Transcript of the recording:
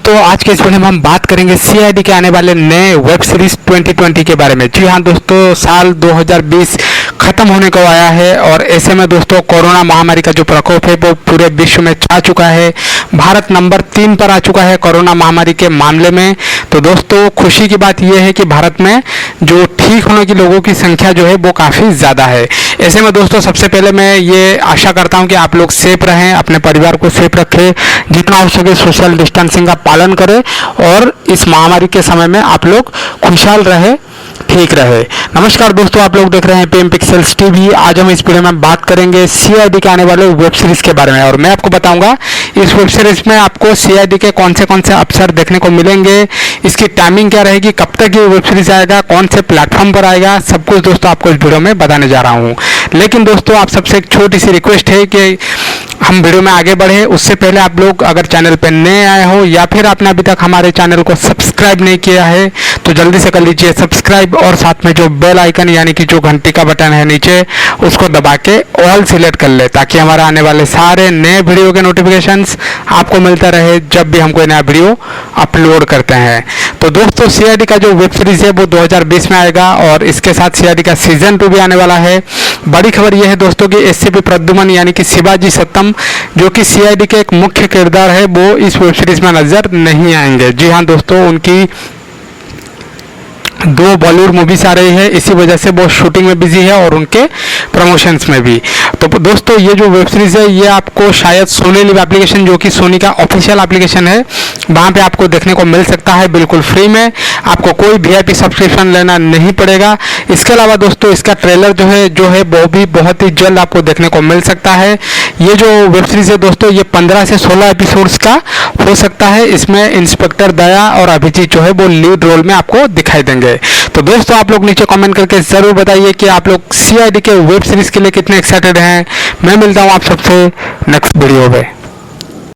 दोस्तों आज के इस वीडियो में हम बात करेंगे सीआईडी के आने वाले नए वेब सीरीज 2020 के बारे में। जी हाँ दोस्तों, साल 2020 खत्म होने को आया है और ऐसे में दोस्तों कोरोना महामारी का जो प्रकोप है वो पूरे विश्व में छा चुका है। भारत नंबर 3 पर आ चुका है कोरोना महामारी के मामले में। तो दोस्तों खुशी की बात यह है कि भारत में जो ठीक होने की लोगों की संख्या जो है वो काफ़ी ज़्यादा है। ऐसे में दोस्तों सबसे पहले मैं ये आशा करता हूँ कि आप लोग सेफ रहें, अपने परिवार को सेफ रखें, जितना हो सके सोशल डिस्टेंसिंग का पालन करें और इस महामारी के समय में आप लोग खुशहाल रहे, ठीक रहे। नमस्कार दोस्तों, आप लोग देख रहे हैं पीएम पिक्सेल्स टीवी। आज हम इस वीडियो में बात करेंगे सीआईडी के आने वाले वेब सीरीज के बारे में और मैं आपको बताऊंगा इस वेब सीरीज में आपको सीआईडी के कौन से अवसर देखने को मिलेंगे, इसकी टाइमिंग क्या रहेगी, कब तक ये वेब सीरीज आएगा, कौन से प्लेटफॉर्म पर आएगा, सब कुछ दोस्तों आपको इस वीडियो में बताने जा रहा हूँ। लेकिन दोस्तों आप सबसे एक छोटी सी रिक्वेस्ट है कि हम वीडियो में आगे बढ़े उससे पहले आप लोग अगर चैनल पर नए आए हो या फिर आपने अभी तक हमारे चैनल को सब्सक्राइब नहीं किया है तो जल्दी से कर लीजिए सब्सक्राइब और साथ में जो बेल आइकन यानी कि जो घंटी का बटन है नीचे उसको दबा के ऑल सिलेक्ट कर ले, ताकि हमारा आने वाले सारे नए वीडियो के नोटिफिकेशंस आपको मिलता रहे जब भी हम कोई नया वीडियो अपलोड करते हैं। तो दोस्तों सीआईडी का जो वेब सीरीज है वो 2020 में आएगा और इसके साथ सीआईडी का सीजन 2 भी आने वाला है। बड़ी खबर यह है दोस्तों कि एससीपी प्रद्युमन यानी कि शिवाजी सतम जो कि सीआईडी के एक मुख्य किरदार है वो इस वेब सीरीज में नजर नहीं आएंगे। जी हाँ दोस्तों, उनकी 2 बॉलीवुड मूवीज आ रही है, इसी वजह से वो शूटिंग में बिजी है और उनके प्रमोशंस में भी। तो दोस्तों ये जो वेब सीरीज है ये आपको शायद सोनी लिव एप्लीकेशन जो कि सोनी का ऑफिशियल एप्लीकेशन है वहाँ पे आपको देखने को मिल सकता है बिल्कुल फ्री में। आपको कोई वीआईपी सब्सक्रिप्शन लेना नहीं पड़ेगा। इसके अलावा दोस्तों इसका ट्रेलर जो है वो भी बहुत ही जल्द आपको देखने को मिल सकता है। ये जो वेब सीरीज है दोस्तों ये 15 से 16 एपिसोड्स का हो सकता है। इसमें इंस्पेक्टर दया और अभिजीत जो है वो लीड रोल में आपको दिखाई देंगे। तो दोस्तों आप लोग नीचे कमेंट करके जरूर बताइए कि आप लोग सीआईडी के वेब सीरीज के लिए कितने एक्साइटेड हैं। मैं मिलता हूं आप सबसे नेक्स्ट वीडियो में।